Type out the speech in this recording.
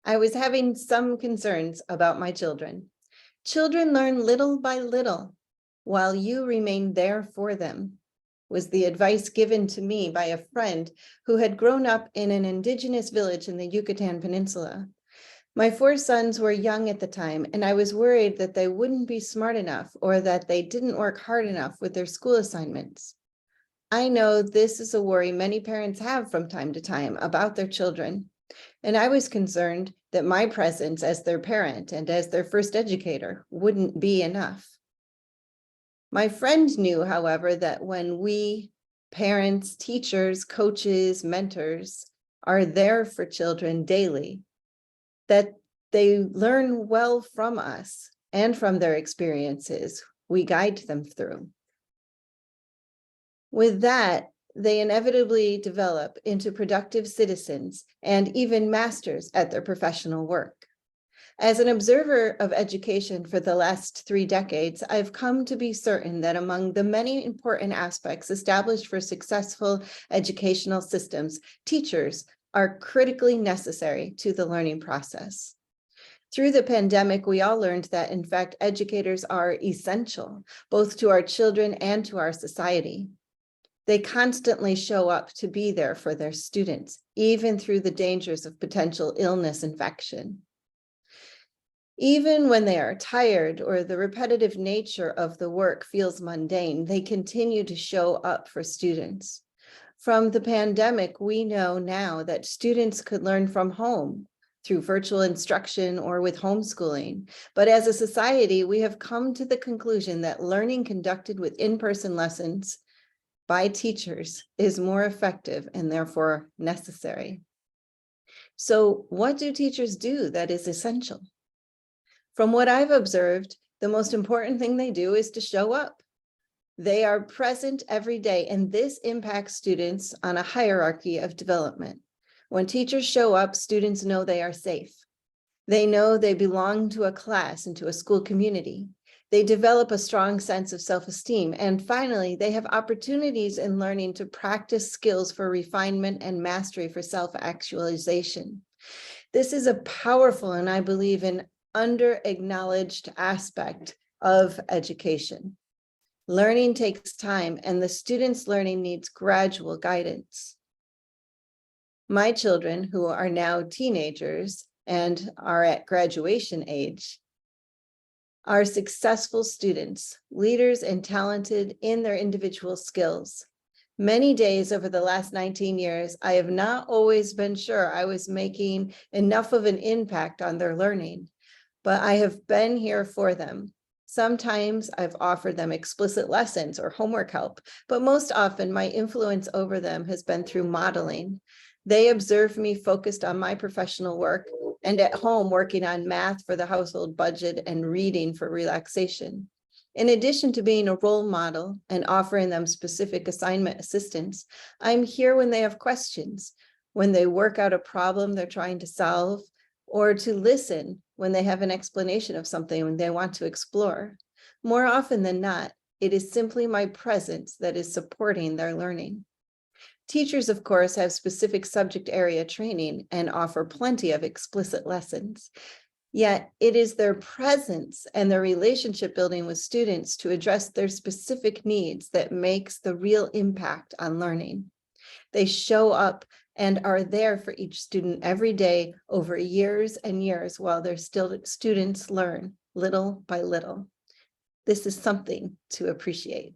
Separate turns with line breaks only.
I was having some concerns about my children. Children learn little by little while you remain there for them, was the advice given to me by a friend who had grown up in an indigenous village in the Yucatan Peninsula. My 4 sons were young at the time, and I was worried that they wouldn't be smart enough or that they didn't work hard enough with their school assignments. I know this is a worry many parents have from time to time about their children, and I was concerned that my presence as their parent and as their first educator wouldn't be enough. My friend knew, however, that when we, parents, teachers, coaches, mentors, are there for children daily, that they learn well from us and from their experiences we guide them through. With that, they inevitably develop into productive citizens and even masters at their professional work. As an observer of education for the last 3 decades, I've come to be certain that among the many important aspects established for successful educational systems, teachers are critically necessary to the learning process. Through the pandemic, we all learned that, in fact, educators are essential, both to our children and to our society. They constantly show up to be there for their students, even through the dangers of potential illness infection. Even when they are tired or the repetitive nature of the work feels mundane, they continue to show up for students. From the pandemic, we know now that students could learn from home through virtual instruction or with homeschooling. But as a society, we have come to the conclusion that learning conducted with in-person lessons by teachers is more effective and therefore necessary. So what do teachers do that is essential? From what I've observed, the most important thing they do is to show up. They are present every day, and this impacts students on a hierarchy of development. When teachers show up, students know they are safe. They know they belong to a class and to a school community. They develop a strong sense of self-esteem. And finally, they have opportunities in learning to practice skills for refinement and mastery for self-actualization. This is a powerful, and I believe, an under-acknowledged aspect of education. Learning takes time, and the student's learning needs gradual guidance. My children, who are now teenagers and are at graduation age, are successful students, leaders, and talented in their individual skills. Many days over the last 19 years, I have not always been sure I was making enough of an impact on their learning, but I have been here for them. Sometimes I've offered them explicit lessons or homework help, but most often my influence over them has been through modeling. They observe me focused on my professional work and at home working on math for the household budget and reading for relaxation. In addition to being a role model and offering them specific assignment assistance, I'm here when they have questions, when they work out a problem they're trying to solve, or to listen when they have an explanation of something they want to explore. More often than not, it is simply my presence that is supporting their learning. Teachers, of course, have specific subject area training and offer plenty of explicit lessons. Yet it is their presence and their relationship building with students to address their specific needs that makes the real impact on learning. They show up and are there for each student every day over years and years while their students learn little by little. This is something to appreciate.